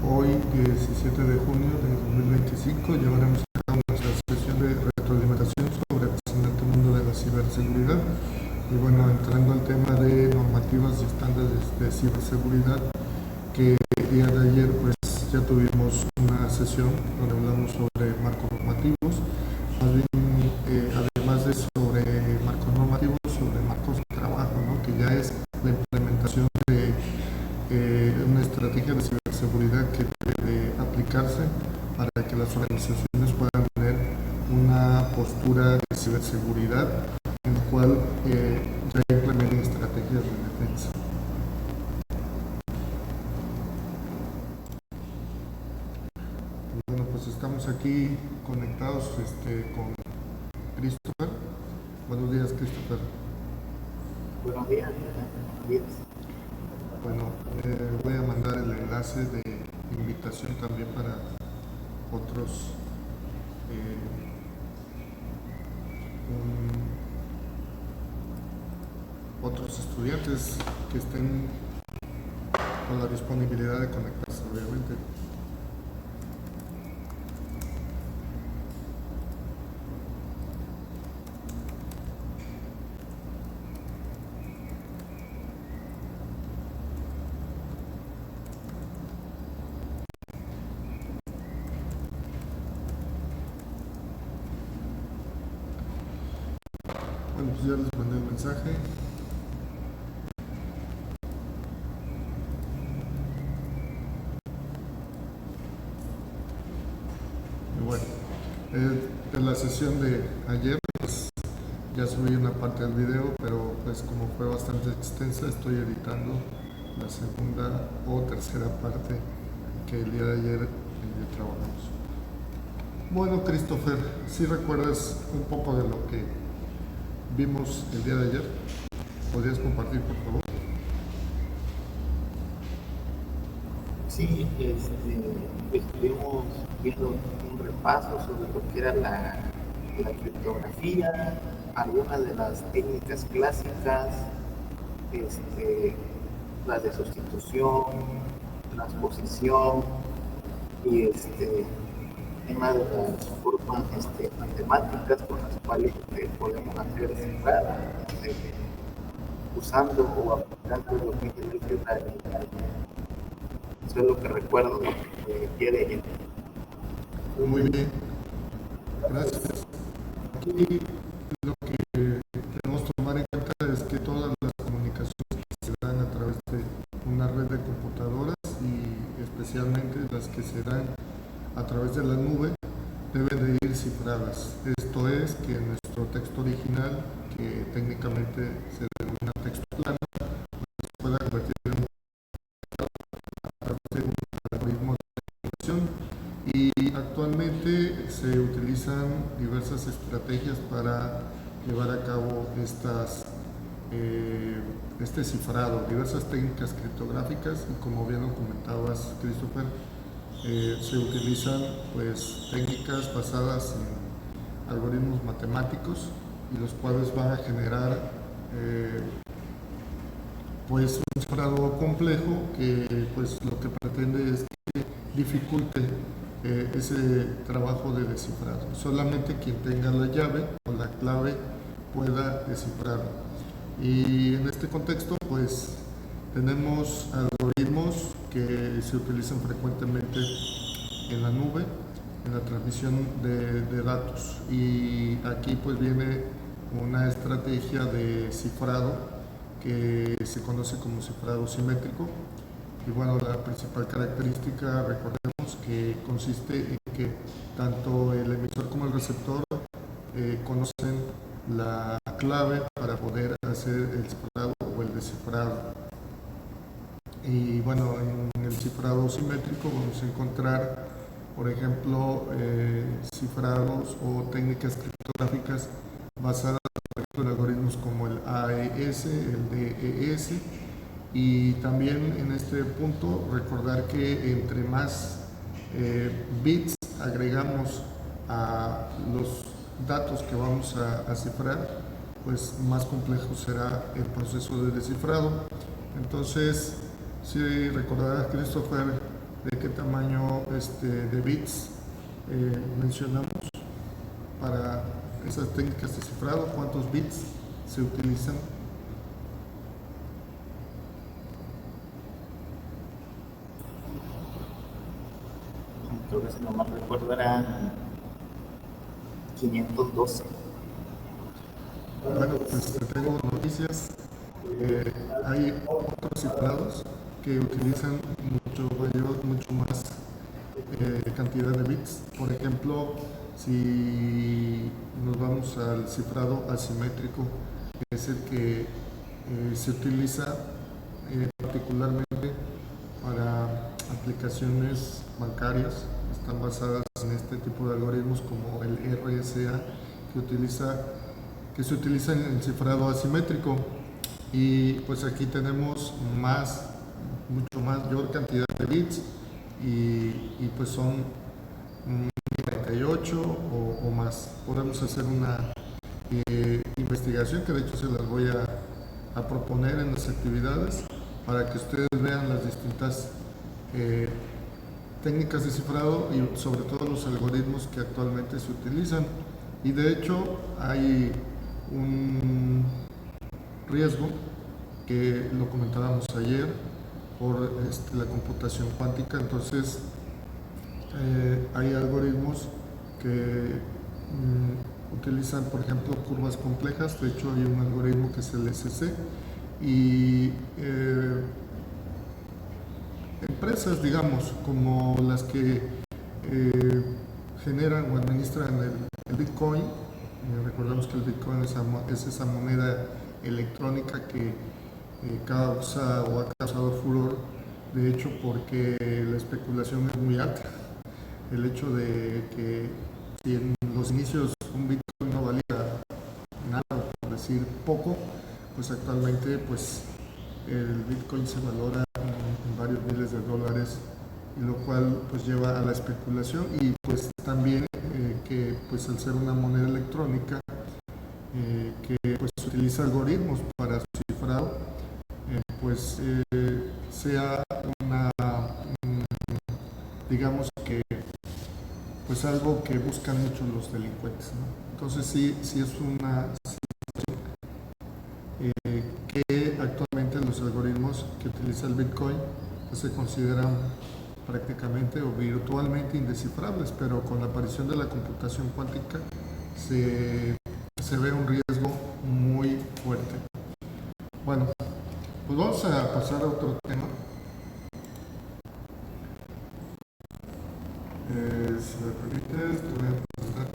Hoy, 17 de junio de 2025, llevaremos a cabo nuestra sesión de retroalimentación sobre el fascinante mundo de la ciberseguridad. Y bueno, entrando al tema de normativas y estándares de ciberseguridad, que el día de ayer pues ya tuvimos una sesión donde hablamos sobre marcos normativos, más bien además de sobre marcos normativos, sobre marcos de trabajo, ¿no? Que ya es la implementación de una estrategia de ciberseguridad que debe aplicarse para que las organizaciones puedan tener una postura de ciberseguridad en la cual ya implementen estrategias de defensa. Bueno, pues estamos aquí conectados con Christopher. Buenos días, Christopher. Buenos días. Buenos días. Bueno, voy a mandar el enlace de invitación también para otros otros estudiantes que estén con la disponibilidad de conectarse, obviamente. Bueno, pues ya les mandé el mensaje. Y bueno, en la sesión de ayer, pues ya subí una parte del video, pero pues como fue bastante extensa, estoy editando la segunda o tercera parte que el día de ayer trabajamos. Bueno, Christopher, si recuerdas un poco de lo que vimos el día de ayer, ¿podrías compartir, por favor? Sí, estuvimos viendo un repaso sobre lo que era la criptografía, algunas de las técnicas clásicas, las de sustitución, transposición y tema de las formas matemáticas con las cuales podemos hacer cifrar usando o aplicando lo que es el álgebra lineal. Eso es lo que recuerdo, ¿no? De ayer. Muy bien, gracias. Aquí lo que tenemos que tomar en cuenta es que todas las comunicaciones que se dan a través de una red de computadoras y especialmente las que se dan a través de la nube deben de ir cifradas. Esto es que nuestro texto original, que técnicamente se denomina texto plano, se pueda convertir en un a través de un algoritmo de computación. Y actualmente se utilizan diversas estrategias para llevar a cabo este cifrado, diversas técnicas criptográficas y como bien lo comentabas, Christopher, se utilizan pues técnicas basadas en algoritmos matemáticos y los cuales van a generar pues un cifrado complejo que pues lo que pretende es que dificulte ese trabajo de descifrado. Solamente quien tenga la llave o la clave pueda descifrarlo. Y en este contexto pues tenemos algoritmos que se utilizan frecuentemente en la nube, en la transmisión de datos. Y aquí pues viene una estrategia de cifrado que se conoce como cifrado simétrico. Y bueno, la principal característica, recordemos, que consiste en que tanto el emisor como el receptor conocen la clave para poder hacer el cifrado o el descifrado. Y bueno, en el cifrado simétrico vamos a encontrar, por ejemplo, cifrados o técnicas criptográficas basadas en algoritmos como el AES, el DES, y también en este punto recordar que entre más bits agregamos a los datos que vamos a cifrar, pues más complejo será el proceso de descifrado. Entonces, si recordarás, Christopher, de qué tamaño de bits mencionamos para esas técnicas de cifrado, cuántos bits se utilizan. Creo que si no mal recuerdo eran 512. Bueno, pues te tengo noticias. Hay otros cifrados que utilizan mucho más cantidad de bits. Por ejemplo, si nos vamos al cifrado asimétrico, que es el que se utiliza particularmente para aplicaciones bancarias, están basadas en este tipo de algoritmos como el RSA que se utiliza en el cifrado asimétrico. Y pues aquí tenemos mucho mayor cantidad de bits y pues son 48 o más. Podemos hacer una investigación que de hecho se las voy a proponer en las actividades para que ustedes vean las distintas técnicas de cifrado y sobre todo los algoritmos que actualmente se utilizan. Y de hecho hay un riesgo que lo comentábamos ayer por la computación cuántica. Entonces hay algoritmos que utilizan, por ejemplo, curvas complejas. De hecho hay un algoritmo que es el SC y empresas, digamos, como las que generan o administran el Bitcoin. Recordemos que el Bitcoin es esa moneda electrónica que causa o ha causado furor, de hecho, porque la especulación es muy alta. El hecho de que si en los inicios un Bitcoin no valía nada, por decir poco, pues actualmente pues el Bitcoin se valora en varios miles de dólares, y lo cual pues lleva a la especulación. Y pues también que pues al ser una moneda electrónica que pues utiliza algoritmos para su cifrado, pues sea una digamos que pues algo que buscan mucho los delincuentes, ¿no? Entonces sí es una situación que actualmente los algoritmos que utiliza el Bitcoin pues se consideran prácticamente o virtualmente indescifrables, pero con la aparición de la computación cuántica se ve un riesgo muy fuerte. Bueno, pues vamos a pasar a otro tema. Si me permites, te voy a presentar.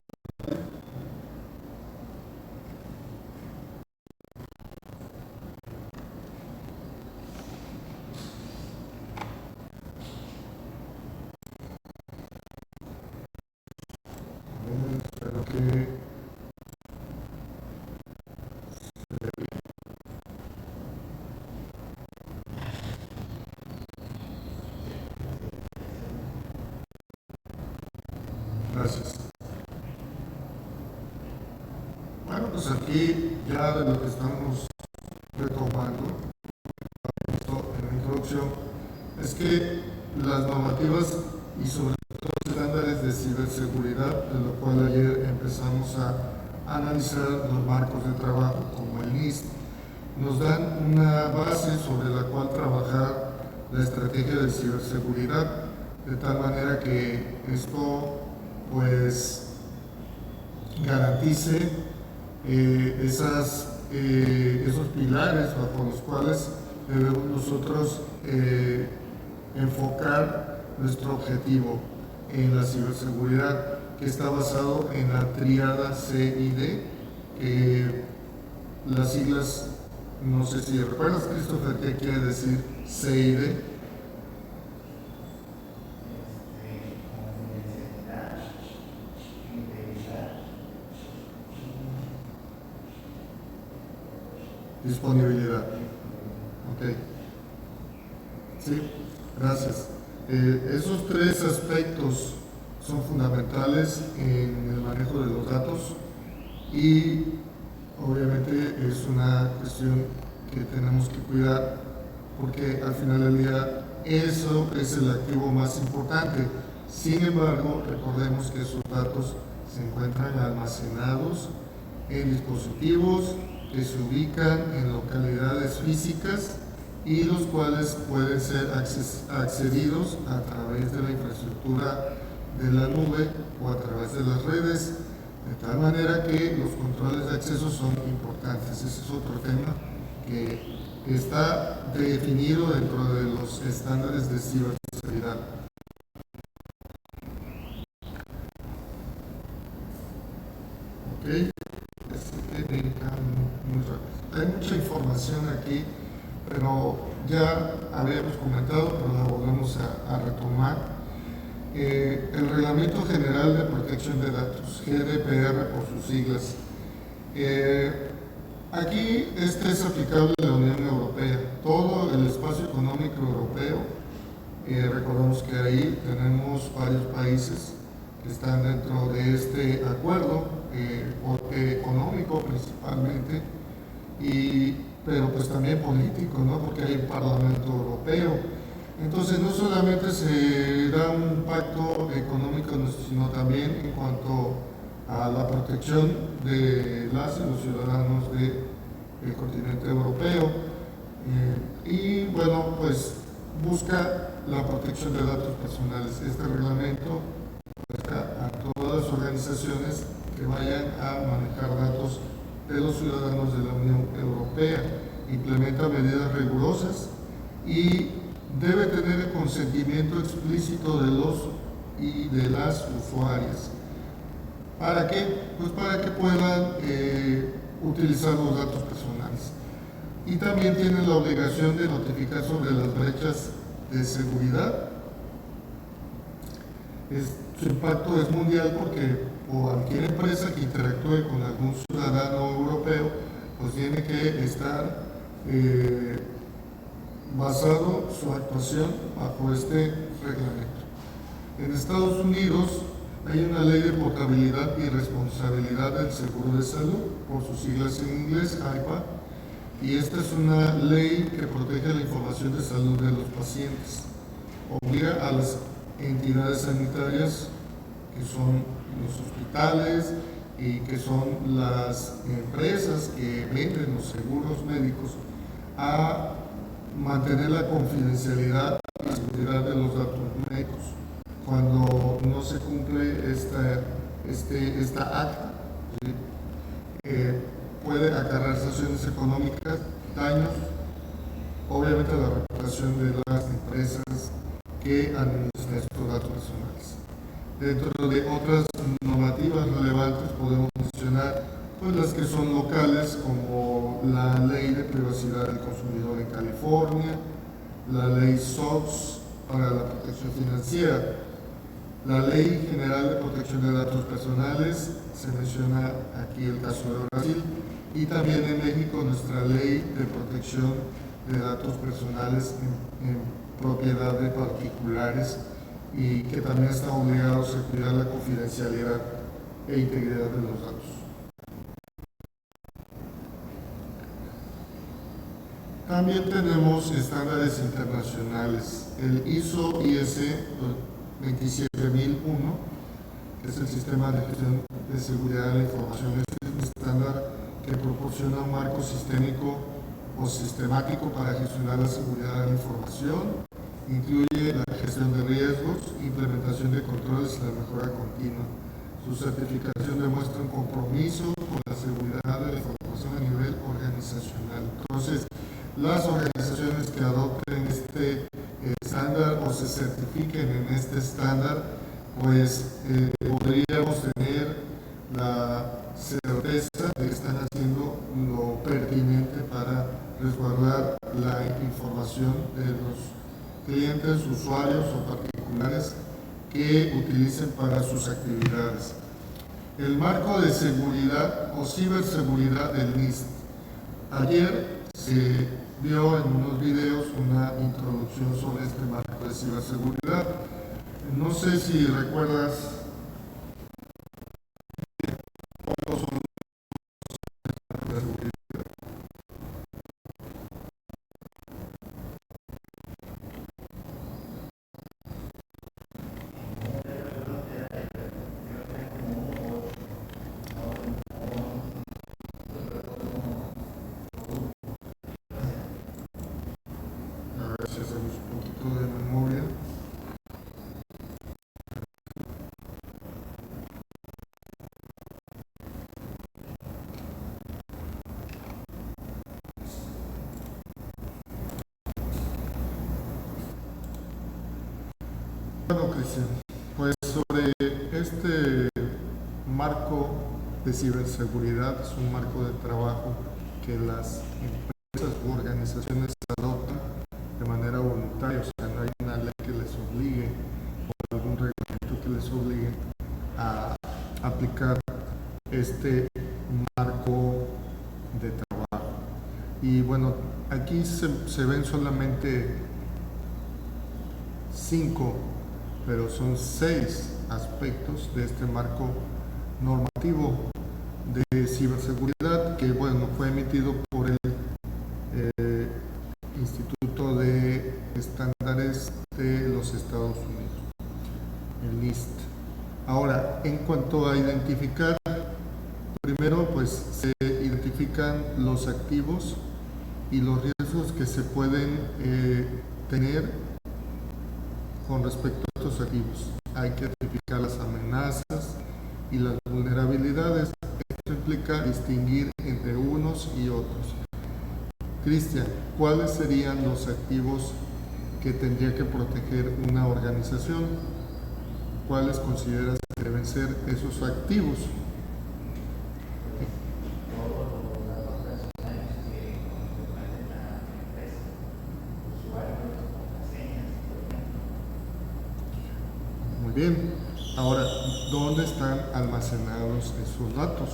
Espero que gracias. Bueno, pues aquí ya de lo que estamos retomando en la introducción es que las normativas y sobre todo estándares de ciberseguridad, de lo cual ayer empezamos a analizar los marcos de trabajo como el NIST, nos dan una base sobre la cual trabajar la estrategia de ciberseguridad, de tal manera que esto pues garantice esos pilares bajo los cuales debemos nosotros enfocar nuestro objetivo en la ciberseguridad, que está basado en la tríada CID, las siglas, no sé si recuerdas, Christopher, qué quiere decir CID. Disponibilidad. Ok. Sí, gracias. Esos tres aspectos son fundamentales en el manejo de los datos y obviamente es una cuestión que tenemos que cuidar porque al final del día eso es el activo más importante. Sin embargo, recordemos que esos datos se encuentran almacenados en dispositivos que se ubican en localidades físicas y los cuales pueden ser accedidos a través de la infraestructura de la nube o a través de las redes, de tal manera que los controles de acceso son importantes. Ese es otro tema que está definido dentro de los estándares de ciberseguridad. Ok, hay mucha información aquí, pero ya habíamos comentado, pero la volvemos a retomar. El Reglamento General de Protección de Datos, GDPR por sus siglas. Aquí este es aplicable a la Unión Europea. Todo el espacio económico europeo, recordemos que ahí tenemos varios países que están dentro de este acuerdo económico principalmente, pero pues también político, ¿no? Porque hay un Parlamento Europeo. Entonces no solamente se da un pacto económico, sino también en cuanto a la protección de las y los ciudadanos del continente europeo. Y bueno, pues busca la protección de datos personales. Este reglamento busca a todas las organizaciones que vayan a manejar datos de los ciudadanos de la Unión Europea. Implementa medidas rigurosas y debe tener el consentimiento explícito de los y de las usuarias. ¿Para qué? Pues para que puedan utilizar los datos personales. Y también tienen la obligación de notificar sobre las brechas de seguridad. Su impacto es mundial porque cualquier empresa que interactúe con algún ciudadano europeo pues tiene que estar basado su actuación bajo este reglamento. En Estados Unidos hay una ley de portabilidad y responsabilidad del seguro de salud, por sus siglas en inglés, HIPAA, y esta es una ley que protege la información de salud de los pacientes. Obliga a las entidades sanitarias, que son los hospitales y que son las empresas que venden los seguros médicos, a mantener la confidencialidad y la seguridad de los datos médicos. Cuando no se cumple esta acta, ¿sí? Puede acarrear sanciones económicas, daños, obviamente a la reputación de las empresas que administran estos datos personales. Dentro de otras normativas relevantes podemos mencionar pues las que son locales, como la Ley de Privacidad del Consumidor en California, la Ley SOX para la protección financiera, la Ley General de Protección de Datos Personales, se menciona aquí el caso de Brasil, y también en México nuestra Ley de Protección de Datos Personales en propiedad de particulares, y que también están obligados a cuidar la confidencialidad e integridad de los datos. También tenemos estándares internacionales, el ISO/IEC 27001, que es el Sistema de Gestión de Seguridad de la Información. Este es un estándar que proporciona un marco sistémico o sistemático para gestionar la seguridad de la información. Incluye la gestión de riesgos, implementación de controles y la mejora continua. Su certificación demuestra un compromiso con la seguridad de la información a nivel organizacional. Entonces, las organizaciones que adopten este estándar o se certifiquen en este estándar, pues podríamos tener la certeza de que están haciendo lo pertinente para resguardar la información de los clientes, usuarios o particulares que utilicen para sus actividades. El marco de seguridad o ciberseguridad del NIST. Ayer se vio en unos videos una introducción sobre este marco de ciberseguridad. No sé si recuerdas de memoria. Bueno, Cristian, pues sobre este marco de ciberseguridad, es un marco de trabajo que las empresas u organizaciones adoptan de manera voluntaria, o sea, no hay una ley que les obligue o algún reglamento que les obligue a aplicar este marco de trabajo. Y bueno, aquí se ven solamente 5, pero son 6 aspectos de este marco normativo de ciberseguridad que, bueno, fue emitido por el Instituto de Estándares de los Estados Unidos, el NIST. Ahora, en cuanto a identificar, primero pues se identifican los activos y los riesgos que se pueden tener con respecto a estos activos. Hay que identificar las amenazas y las vulnerabilidades. Esto implica distinguir entre unos y otros. Cristian, ¿cuáles serían los activos que tendría que proteger una organización? ¿Cuáles consideras que deben ser esos activos? Muy bien. Ahora, ¿dónde están almacenados esos datos?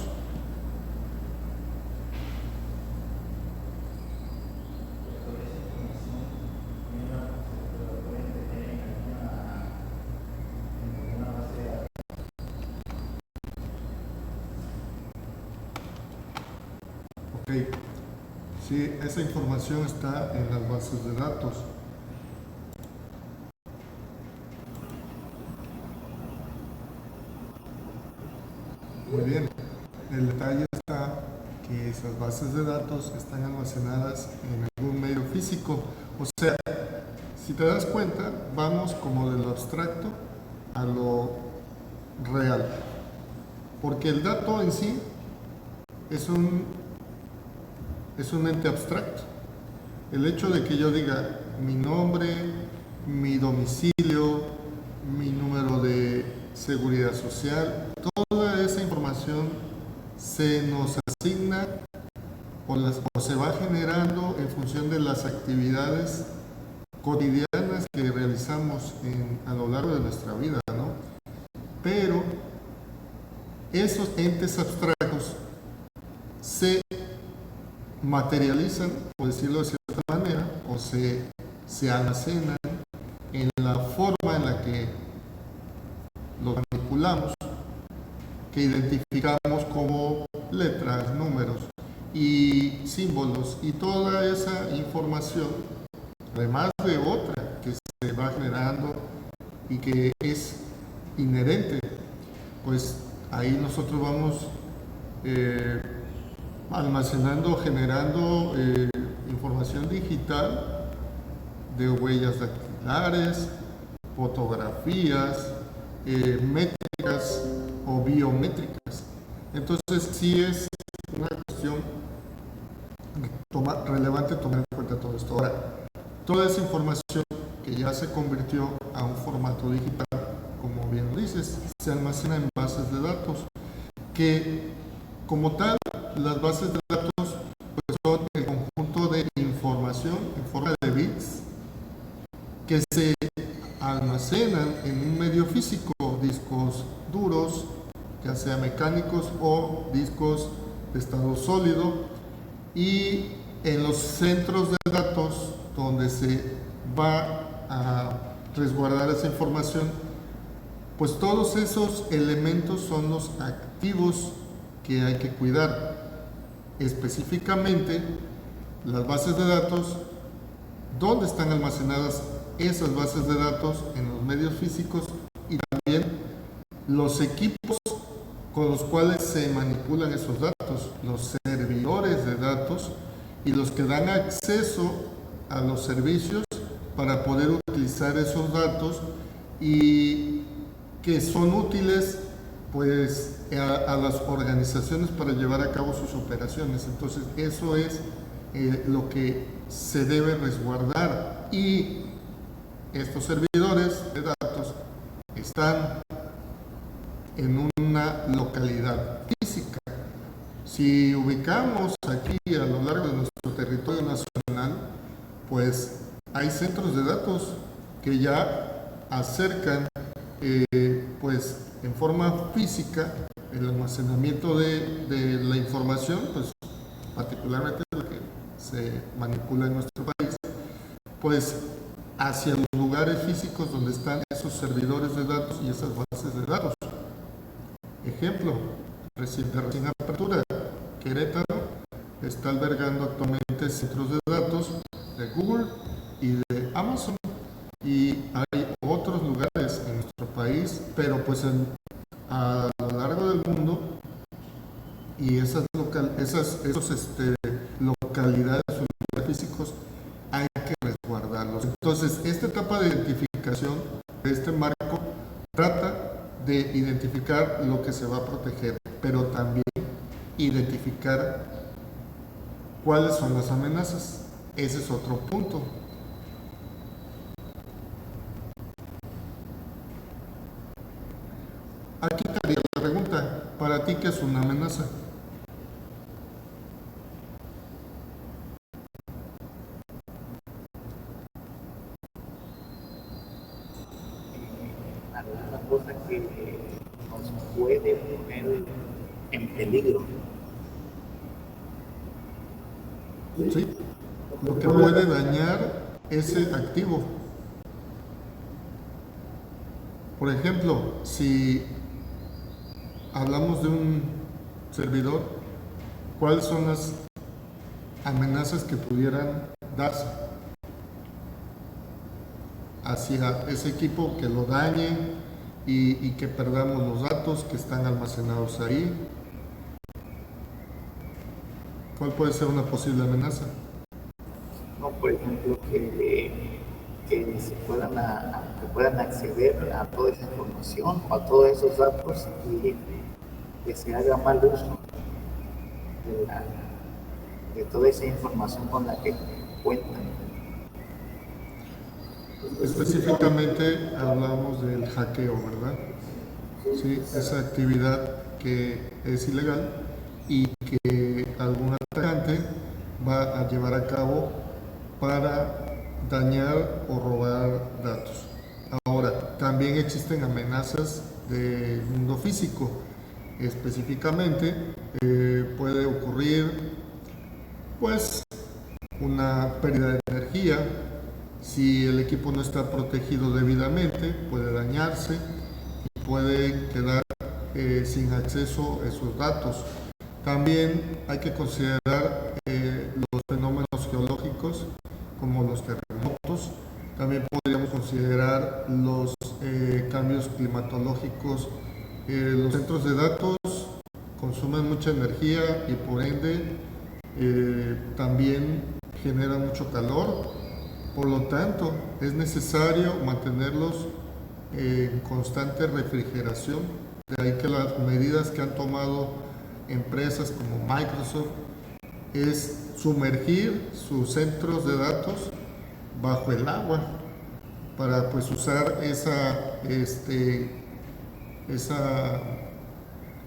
Ok, sí, esa información está en las bases de datos. Muy bien, el detalle está que esas bases de datos están almacenadas en algún medio físico. O sea, si te das cuenta, vamos como de lo abstracto a lo real. Porque el dato en sí es un ente abstracto. El hecho de que yo diga mi nombre, mi domicilio, mi número de seguridad social, toda esa información se nos asigna o se va generando en función de las actividades cotidianas que realizamos a lo largo de nuestra vida, ¿no? Pero esos entes abstractos se materializan, por decirlo de cierta manera, o se almacenan en la forma en la que los manipulamos, que identificamos como letras, números y símbolos, y toda esa información, además de otra que se va generando y que es inherente, pues ahí nosotros vamos almacenando, generando información digital de huellas dactilares, fotografías, métricas o biométricas. Entonces sí es una cuestión relevante tomar en cuenta todo esto. Ahora, toda esa información que ya se convirtió a un formato digital, como bien lo dices, se almacena en bases de datos, que como tal, las bases de datos pues, son el conjunto de información en forma de bits que se almacenan en un medio físico, discos duros, ya sea mecánicos o discos de estado sólido, y en los centros de datos donde se va a resguardar esa información, pues todos esos elementos son los activos que hay que cuidar. Específicamente, las bases de datos, dónde están almacenadas esas bases de datos en los medios físicos, y también los equipos con los cuales se manipulan esos datos, los servidores de datos y los que dan acceso a los servicios para poder utilizar esos datos y que son útiles pues a las organizaciones para llevar a cabo sus operaciones. Entonces eso es lo que se debe resguardar, y estos servidores de datos están en una localidad física. Si ubicamos aquí a lo largo de nuestro territorio nacional, pues hay centros de datos que ya acercan pues en forma física el almacenamiento de la información, pues particularmente lo que se manipula en nuestro país, pues hacia los lugares físicos donde están esos servidores de datos y esas bases de datos. Ejemplo, recién apertura, Querétaro está albergando actualmente centros de datos de Google y de Amazon, y hay otros lugares en nuestro país, pero pues a lo largo del mundo, y esos localidades o lugares físicos hay que resguardarlos. Entonces, esta etapa de identificación de este marco trata de identificar lo que se va a proteger, pero también identificar cuáles son las amenazas. Ese es otro punto. Aquí estaría la pregunta: ¿para ti qué es una amenaza? Alguna cosa que nos puede poner en peligro. ¿Sí? Lo que puede dañar ese activo. Por ejemplo, si hablamos de un servidor, ¿cuáles son las amenazas que pudieran darse hacia ese equipo, que lo dañe y que perdamos los datos que están almacenados ahí? ¿Cuál puede ser una posible amenaza? No, por ejemplo, que se que puedan acceder a toda esa información o a todos esos datos y que se haga mal uso de toda esa información con la que cuentan. Específicamente hablamos del hackeo, ¿verdad? Sí, esa actividad que es ilegal y que algún atacante va a llevar a cabo para dañar o robar datos. Ahora, también existen amenazas del mundo físico. Específicamente, puede ocurrir pues una pérdida de energía. Si el equipo no está protegido debidamente, puede dañarse y puede quedar sin acceso a esos datos. También hay que considerar los fenómenos geológicos, como los terremotos. También podríamos considerar los cambios climatológicos. Los centros de datos consumen mucha energía y por ende también generan mucho calor. Por lo tanto, es necesario mantenerlos en constante refrigeración. De ahí que las medidas que han tomado empresas como Microsoft es sumergir sus centros de datos bajo el agua para pues usar esa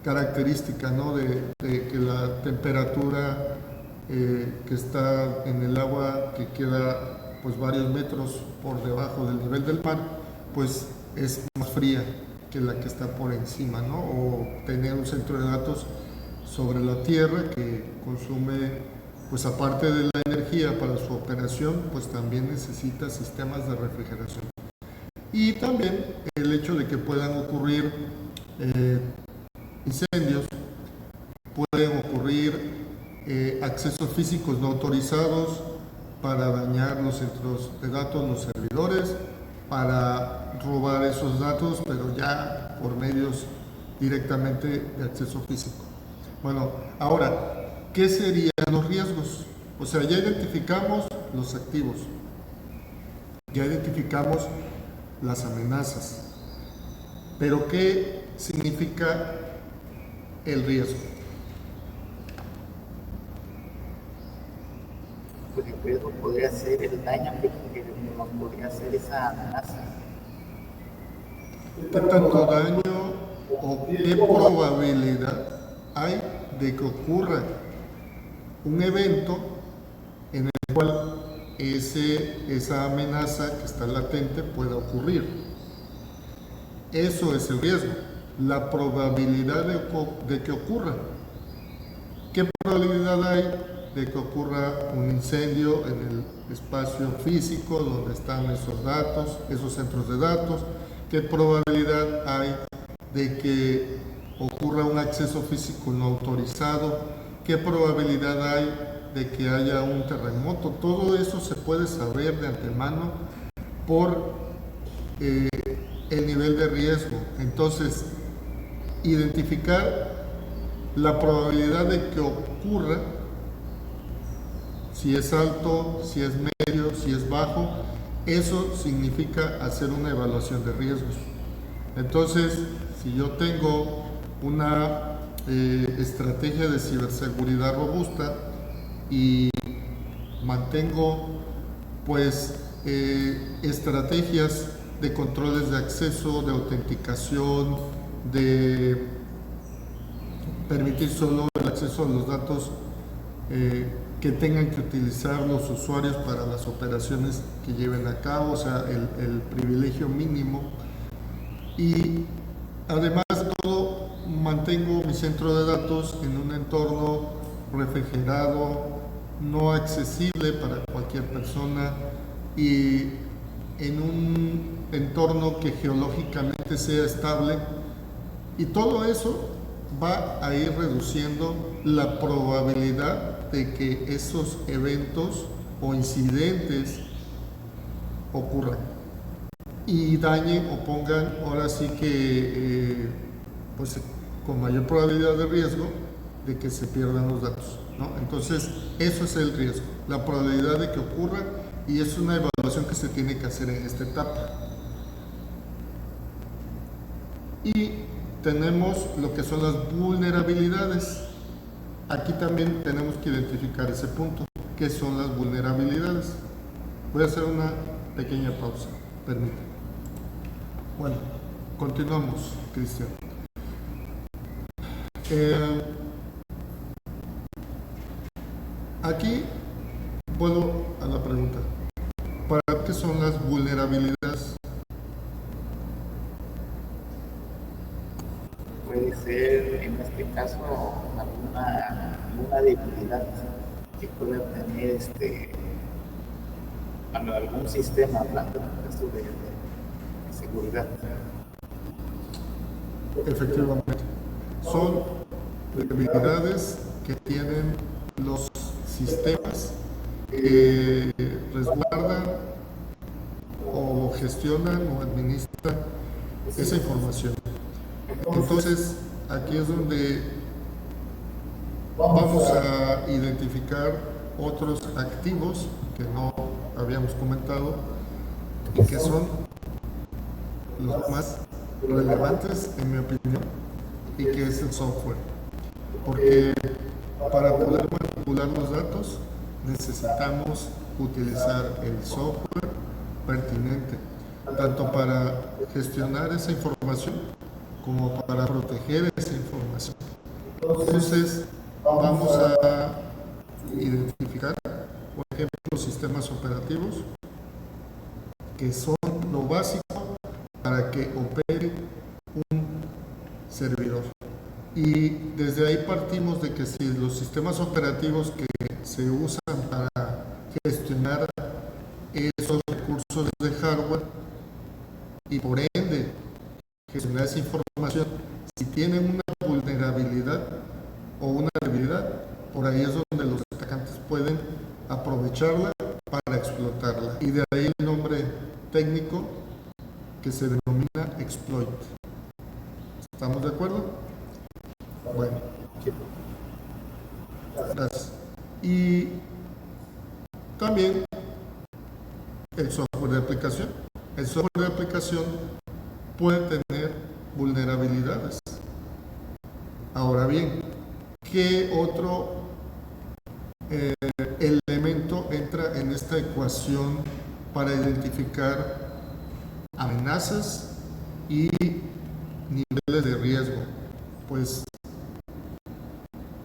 característica, ¿no? de que la temperatura que está en el agua, que queda pues varios metros por debajo del nivel del mar, pues es más fría que la que está por encima, ¿no? O tener un centro de datos sobre la tierra que consume, pues aparte de la energía para su operación, pues también necesita sistemas de refrigeración. Y también el hecho de que puedan ocurrir incendios, pueden ocurrir accesos físicos no autorizados para dañar los centros de datos, los servidores, para robar esos datos, pero ya por medios directamente de acceso físico. Bueno, ahora, ¿qué serían los riesgos? O sea, ya identificamos los activos, Ya identificamos las amenazas. Pero ¿qué significa el riesgo? Pues el riesgo podría ser el daño que nos podría hacer esa amenaza. ¿Qué tanto daño o qué probabilidad hay de que ocurra un evento en el cual esa amenaza que está latente pueda ocurrir? Eso es el riesgo, la probabilidad de que ocurra. ¿Qué probabilidad hay de que ocurra un incendio en el espacio físico donde están esos datos, esos centros de datos? ¿Qué probabilidad hay de que ocurra un acceso físico no autorizado? ¿Qué probabilidad hay de que haya un terremoto? Todo eso se puede saber de antemano por el nivel de riesgo. Entonces, identificar la probabilidad de que ocurra, si es alto, si es medio, si es bajo, eso significa hacer una evaluación de riesgos. Entonces, si yo tengo una estrategia de ciberseguridad robusta y mantengo pues estrategias de controles de acceso, de autenticación, de permitir solo el acceso a los datos que tengan que utilizar los usuarios para las operaciones que lleven a cabo, o sea, el privilegio mínimo. Y además de todo, mantengo mi centro de datos en un entorno refrigerado, no accesible para cualquier persona y en un entorno que geológicamente sea estable. Y todo eso va a ir reduciendo la probabilidad de que esos eventos o incidentes ocurran y dañen o pongan ahora sí que pues con mayor probabilidad de riesgo de que se pierdan los datos, ¿no? Entonces eso es el riesgo, la probabilidad de que ocurra, y es una evaluación que se tiene que hacer en esta etapa. Y tenemos lo que son las vulnerabilidades. Aquí también tenemos que identificar ese punto. ¿Qué son las vulnerabilidades? Voy a hacer una pequeña pausa, permítanme. Bueno, continuamos, Cristian. Aquí vuelvo a la pregunta. ¿Para qué son las vulnerabilidades? Puede ser, en este caso, alguna debilidad que pueda tener algún sistema, hablando en el caso de seguridad. Efectivamente. Son debilidades que tienen los sistemas que resguardan o gestionan o administran esa información. Entonces, aquí es donde vamos a identificar otros activos que no habíamos comentado y que son los más relevantes, en mi opinión, y que es el software. Porque para poder manipular los datos necesitamos utilizar el software pertinente, tanto para gestionar esa información como para proteger esa información. Entonces, vamos a identificar, por ejemplo, sistemas operativos que son lo básico para que opere un servidor. Y desde ahí partimos de que si los sistemas operativos que se usan para gestionar esos recursos de hardware y por ende gestionar esa información, si tienen una vulnerabilidad o una debilidad, por ahí es donde los atacantes pueden aprovecharla para explotarla. Y de ahí el nombre técnico que se denomina exploit. ¿Estamos de acuerdo? Bueno, gracias. Y también el software de aplicación. El software de aplicación puede tener vulnerabilidades. Ahora bien, ¿qué otro elemento entra en esta ecuación para identificar amenazas y niveles de riesgo? Pues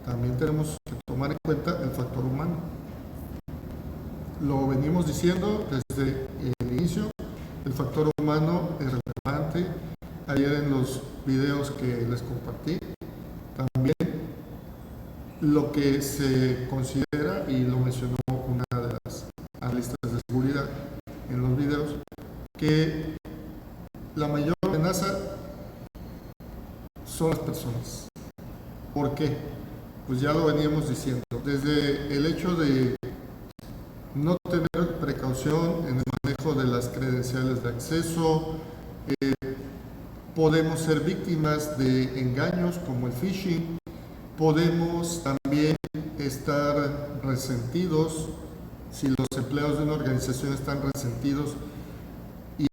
también tenemos que tomar en cuenta el factor humano. Lo venimos diciendo desde el inicio, el factor humano es relevante. Ayer en los videos que les compartí, también lo que se considera, y lo mencionó una de las analistas de seguridad en los videos, que la mayor amenaza son las personas. ¿Por qué? Pues ya lo veníamos diciendo, desde el hecho de no tener precaución en el manejo de las credenciales de acceso, podemos ser víctimas de engaños como el phishing, podemos también estar resentidos si los empleados de una organización están resentidos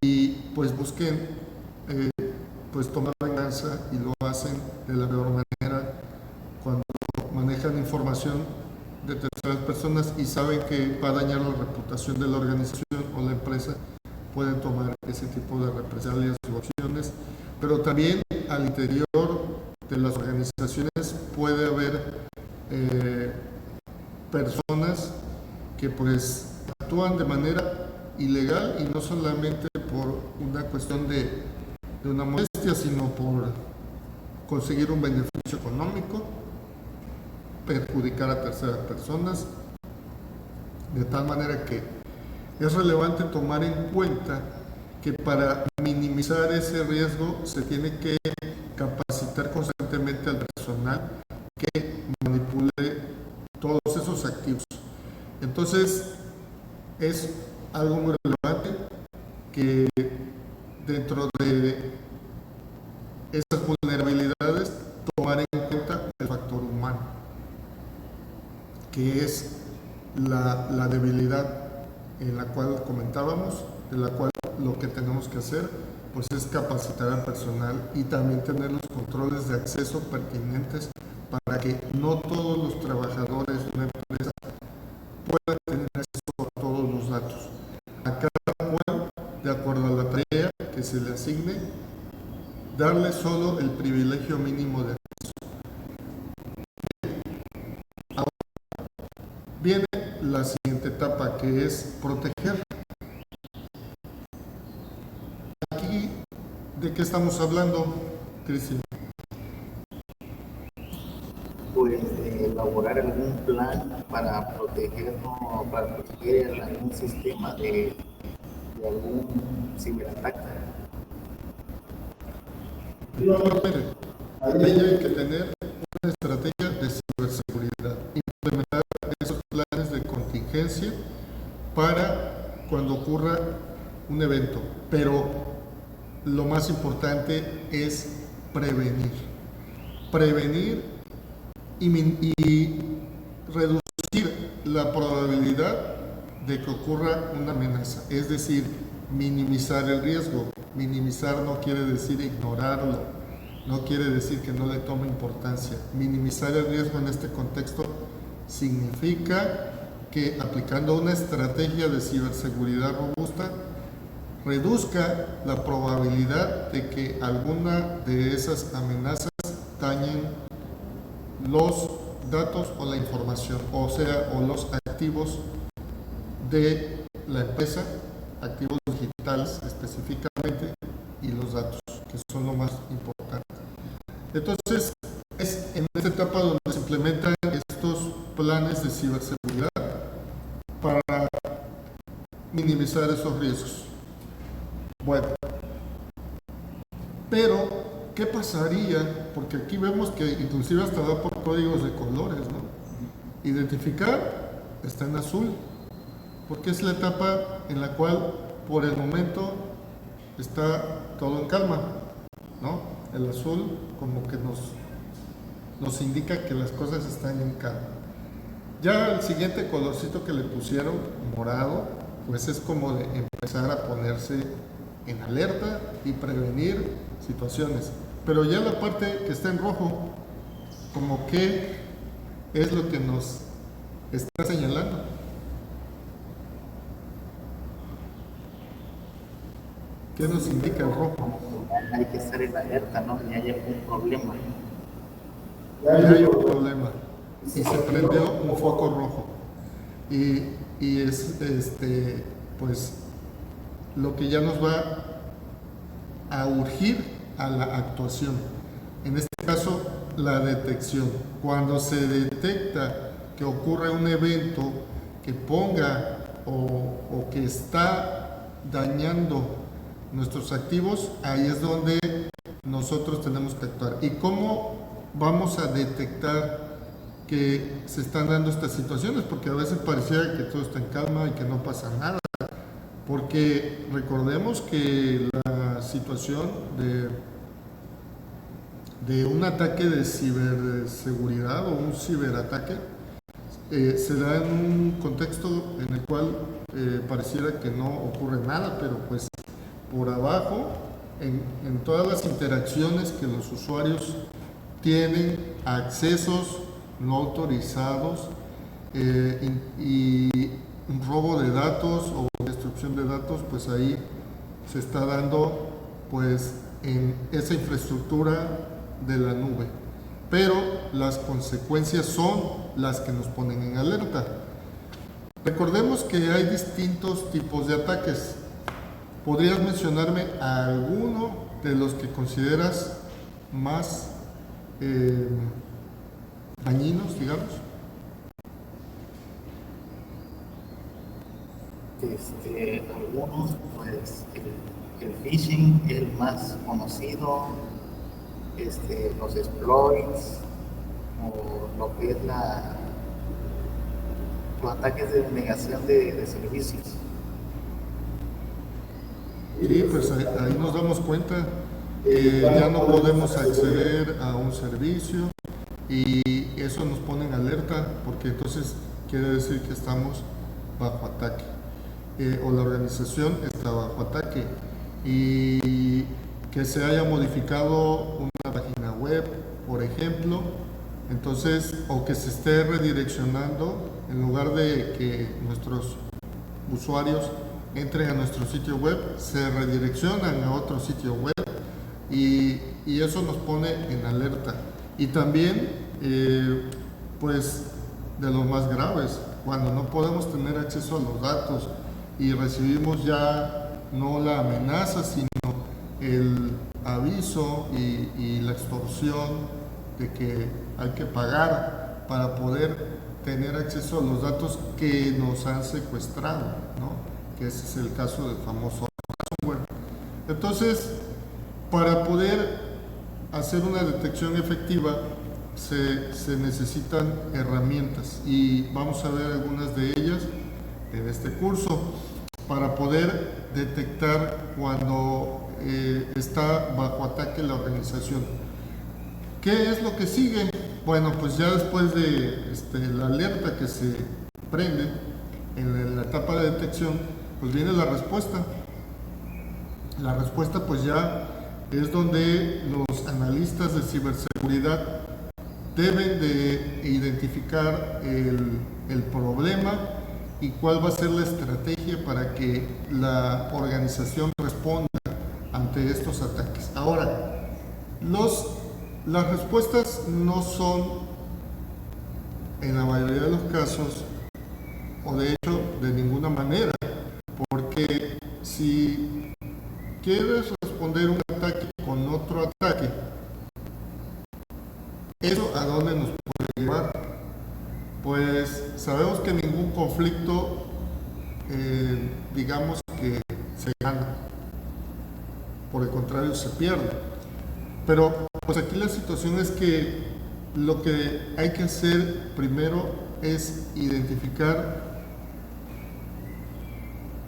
y pues busquen pues tomar venganza, y lo hacen de la peor manera cuando manejan información de terceras personas y saben que va a dañar la reputación de la organización o la empresa. Pueden tomar ese tipo de represalias u opciones, pero también al interior de las organizaciones puede haber personas que pues actúan de manera ilegal, y no solamente por una cuestión de una molestia, sino por conseguir un beneficio económico, perjudicar a terceras personas, de tal manera que es relevante tomar en cuenta que para minimizar ese riesgo se tiene que capacitar constantemente al personal que manipule todos esos activos. Entonces, es algo muy relevante que dentro de esas vulnerabilidades tomar en cuenta el factor humano, que es la debilidad en la cual comentábamos, de la cual lo que tenemos que hacer pues es capacitar al personal y también tener los controles de acceso pertinentes para que no todos los trabajadores de una empresa puedan tener acceso a todos los datos. A cada cual, de acuerdo a la tarea que se le asigne, darle solo el privilegio mínimo de acceso. Ahora viene la siguiente etapa, que es proteger. Aquí, ¿de qué estamos hablando, Cristian? Pues elaborar algún plan para protegernos, para proteger algún sistema de algún ciberataque. Ahí hay que tener una estrategia de ciberseguridad, implementar esos planes de contingencia para cuando ocurra un evento, pero lo más importante es prevenir y reducir la probabilidad de que ocurra una amenaza, es decir, minimizar el riesgo. Minimizar no quiere decir ignorarlo, no quiere decir que no le tome importancia. Minimizar el riesgo en este contexto significa que aplicando una estrategia de ciberseguridad robusta reduzca la probabilidad de que alguna de esas amenazas dañen los datos o la información, o sea, o los activos de la empresa, activos digitales específicamente, y los datos, que son lo más importante. Entonces, es en esta etapa donde se implementan estos planes de ciberseguridad para minimizar esos riesgos. Bueno, pero ¿qué pasaría? Porque aquí vemos que inclusive hasta va por códigos de colores, ¿no? Identificar está en azul, porque es la etapa en la cual por el momento está todo en calma, ¿no? El azul como que nos indica que las cosas están en calma. Ya el siguiente colorcito que le pusieron, morado, pues es como de empezar a ponerse en alerta y prevenir situaciones. Pero ya la parte que está en rojo, como que es lo que nos está señalando. ¿Qué nos indica el rojo? Hay que estar en alerta, ¿no? Ya hay algún problema. Ya hay un problema y se prendió un foco rojo y es pues lo que ya nos va a urgir a la actuación. En este caso, la detección. Cuando se detecta que ocurre un evento que ponga o que está dañando nuestros activos, ahí es donde nosotros tenemos que actuar. ¿Y cómo vamos a detectar que se están dando estas situaciones? Porque a veces pareciera que todo está en calma y que no pasa nada. Porque recordemos que la situación de un ataque de ciberseguridad o un ciberataque se da en un contexto en el cual pareciera que no ocurre nada, pero pues por abajo, en todas las interacciones que los usuarios tienen, accesos no autorizados y un robo de datos o destrucción de datos, pues ahí se está dando pues en esa infraestructura de la nube. Pero las consecuencias son las que nos ponen en alerta. Recordemos que hay distintos tipos de ataques. ¿Podrías mencionarme a alguno de los que consideras más dañinos, digamos? Algunos, pues el phishing, el más conocido, los exploits, o lo que es los ataques de denegación de servicios. Sí, pues ahí nos damos cuenta que ya no podemos acceder a un servicio y eso nos pone en alerta porque entonces quiere decir que estamos bajo ataque o la organización está bajo ataque y que se haya modificado una página web, por ejemplo, entonces, o que se esté redireccionando en lugar de que nuestros usuarios entren a nuestro sitio web, se redireccionan a otro sitio web y eso nos pone en alerta. Y también, pues, de los más graves, cuando no podemos tener acceso a los datos y recibimos ya no la amenaza, sino el aviso y la extorsión de que hay que pagar para poder tener acceso a los datos que nos han secuestrado, ¿no? Que ese es el caso del famoso ransomware. Entonces, para poder hacer una detección efectiva se necesitan herramientas y vamos a ver algunas de ellas en este curso para poder detectar cuando está bajo ataque la organización. ¿Qué es lo que sigue? Bueno, pues ya después de la alerta que se prende en la etapa de detección, pues viene la respuesta. La respuesta pues ya es donde los analistas de ciberseguridad deben de identificar el problema y cuál va a ser la estrategia para que la organización responda ante estos ataques. Ahora, las respuestas no son, en la mayoría de los casos, o de hecho de ninguna manera, porque si quieres responder un ataque con otro ataque, ¿eso a dónde nos puede llevar? Pues sabemos que ningún conflicto, digamos que se gana, por el contrario se pierde. Pero pues aquí la situación es que lo que hay que hacer primero es identificar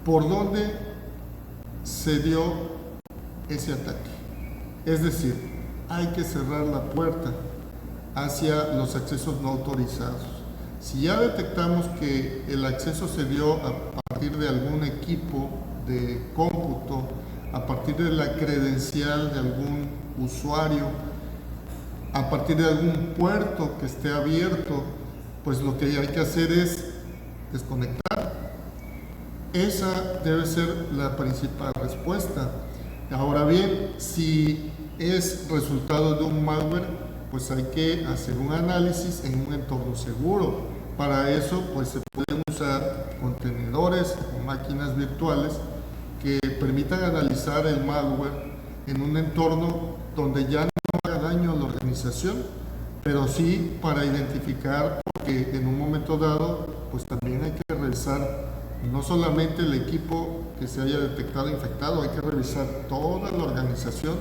por dónde se dio ese ataque. Es decir, hay que cerrar la puerta hacia los accesos no autorizados. Si ya detectamos que el acceso se dio a partir de algún equipo de cómputo, a partir de la credencial de algún usuario, a partir de algún puerto que esté abierto, pues lo que hay que hacer es desconectar. Esa debe ser la principal respuesta. Ahora bien, si es resultado de un malware, pues hay que hacer un análisis en un entorno seguro. Para eso, pues se pueden usar contenedores o máquinas virtuales que permitan analizar el malware en un entorno donde ya no haga daño a la organización, pero sí para identificar, porque en un momento dado, pues también hay que revisar no solamente el equipo que se haya detectado infectado, hay que revisar toda la organización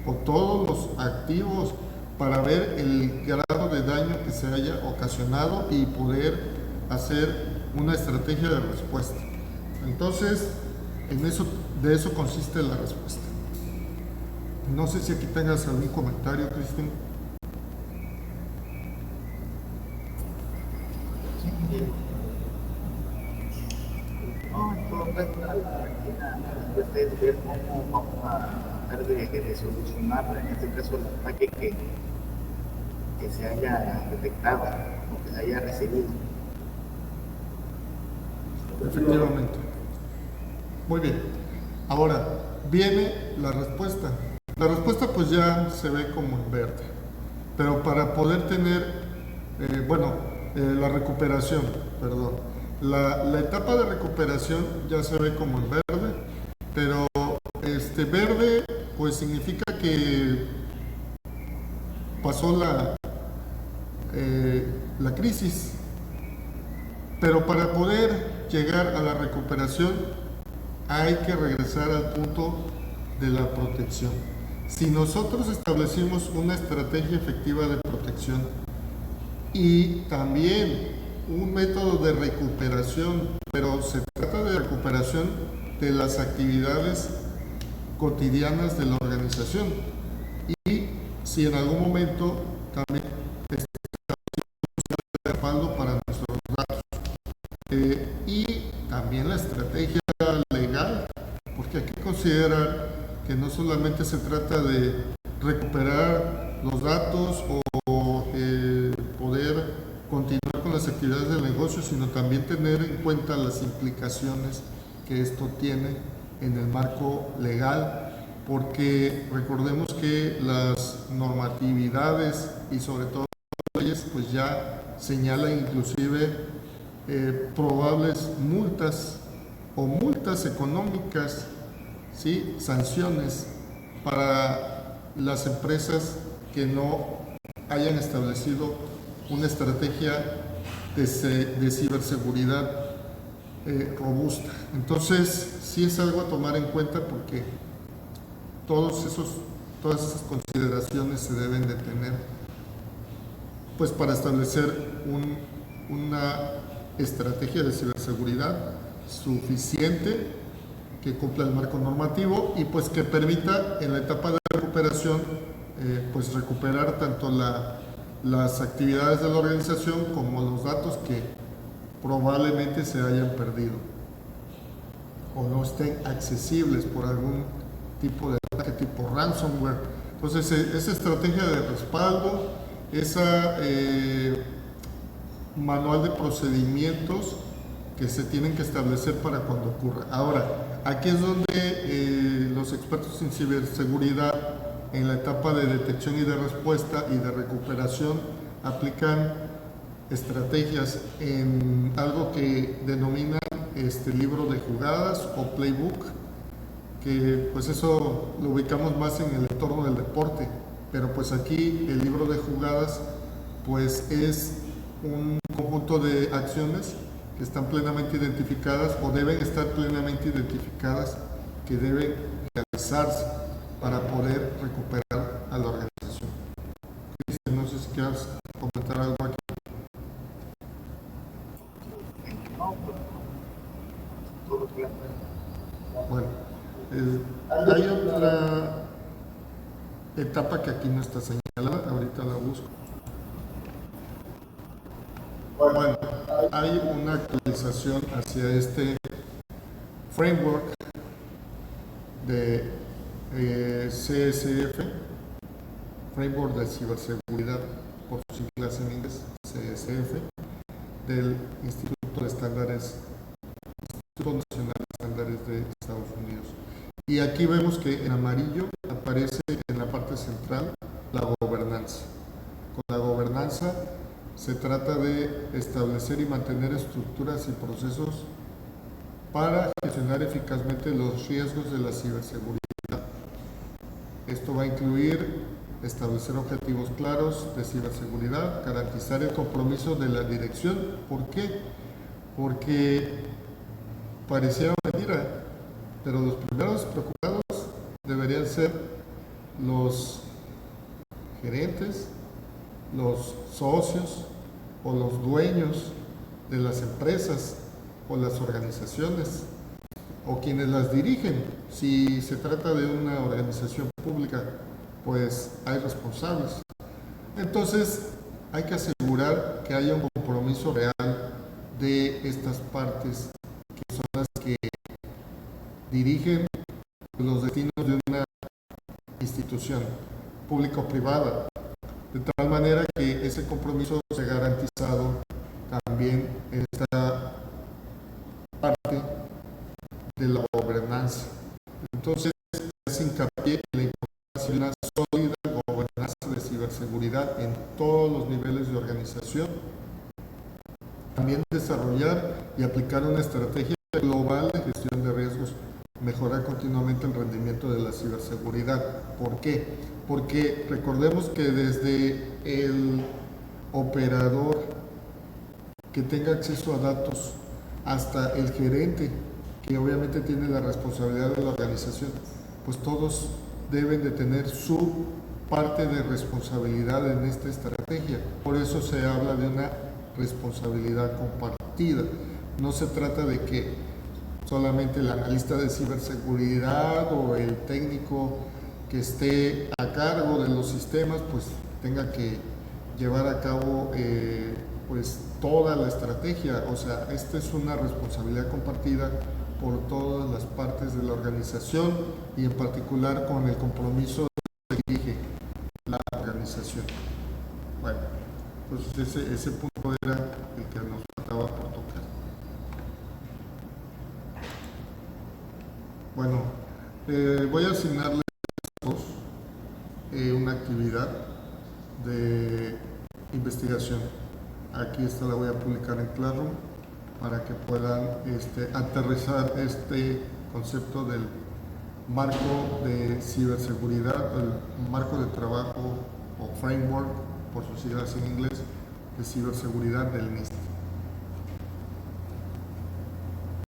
o todos los activos para ver el grado de daño que se haya ocasionado y poder hacer una estrategia de respuesta. Entonces, de eso consiste la respuesta. No sé si aquí tengas algún comentario, Cristian. No, en todo caso, la respuesta es ver cómo vamos a tratar de solucionar, en este caso, el ataque que se haya detectado o que se haya recibido. Efectivamente. Muy bien. Ahora, viene la respuesta. La respuesta pues ya se ve como en verde. Pero para poder tener, la recuperación, perdón. La etapa de recuperación ya se ve como en verde, pero verde pues significa que pasó la crisis. Pero para poder llegar a la recuperación hay que regresar al punto de la protección. Si nosotros establecimos una estrategia efectiva de protección y también un método de recuperación, pero se trata de recuperación de las actividades cotidianas de la organización, y si en algún momento también respaldo para nuestros datos, y también la estrategia legal, porque hay que considerar que no solamente se trata de recuperar los datos o poder continuar con las actividades del negocio, sino también tener en cuenta las implicaciones que esto tiene en el marco legal, porque recordemos que las normatividades y sobre todo las leyes pues ya señalan inclusive probables multas o multas económicas, ¿sí? Sanciones para las empresas que no hayan establecido una estrategia de ciberseguridad robusta. Entonces, sí es algo a tomar en cuenta, porque todas esas consideraciones se deben de tener pues para establecer una estrategia de ciberseguridad suficiente que cumpla el marco normativo y pues que permita en la etapa de recuperación pues recuperar tanto las actividades de la organización como los datos que probablemente se hayan perdido o no estén accesibles por algún tipo de ataque tipo ransomware. Entonces esa estrategia de respaldo, esa manual de procedimientos que se tienen que establecer para cuando ocurra. Ahora, aquí es donde los expertos en ciberseguridad en la etapa de detección y de respuesta y de recuperación aplican estrategias en algo que denominan libro de jugadas o playbook, que pues eso lo ubicamos más en el entorno del deporte, pero pues aquí el libro de jugadas pues es un conjunto de acciones que están plenamente identificadas o deben estar plenamente identificadas, que deben realizarse para poder recuperar a la organización. Cristian, no sé si quieras comentar algo aquí. Bueno, hay otra etapa que aquí no está señalada, ahorita la busco. Bueno, hay una actualización hacia este framework de CSF, Framework de Ciberseguridad, por sus siglas en inglés, CSF, del Instituto Nacional de Estándares de Estados Unidos. Y aquí vemos que en amarillo aparece en la parte central la gobernanza. Con la gobernanza se trata de establecer y mantener estructuras y procesos para gestionar eficazmente los riesgos de la ciberseguridad. Esto va a incluir establecer objetivos claros de ciberseguridad, garantizar el compromiso de la dirección. ¿Por qué? Porque parecía mentira, pero los primeros preocupados deberían ser los gerentes, los socios o los dueños de las empresas o las organizaciones o quienes las dirigen. Si se trata de una organización pública, pues hay responsables. Entonces hay que asegurar que haya un compromiso real de estas partes que son las que dirigen los destinos de una institución pública o privada, de tal manera que ese compromiso sea garantizado también en esta parte de la gobernanza. Entonces, se hincapié en la importancia de una sólida gobernanza de ciberseguridad en todos los niveles de organización. También desarrollar y aplicar una estrategia global de gestión de riesgos, mejorar continuamente el rendimiento de la ciberseguridad. ¿Por qué? Porque recordemos que desde el operador que tenga acceso a datos hasta el gerente, que obviamente tiene la responsabilidad de la organización, pues todos deben de tener su parte de responsabilidad en esta estrategia. Por eso se habla de una responsabilidad compartida. No se trata de que solamente el analista de ciberseguridad o el técnico que esté a cargo de los sistemas pues tenga que llevar a cabo pues toda la estrategia. O sea, esta es una responsabilidad compartida por todas las partes de la organización y en particular con el compromiso que dirige la organización. Bueno, pues ese punto era el que nos faltaba por tocar. Bueno, voy a asignarles una actividad de investigación. Aquí esta la voy a publicar en Classroom para que puedan aterrizar este concepto del marco de ciberseguridad, el marco de trabajo o framework, por sus siglas en inglés, de ciberseguridad del NIST.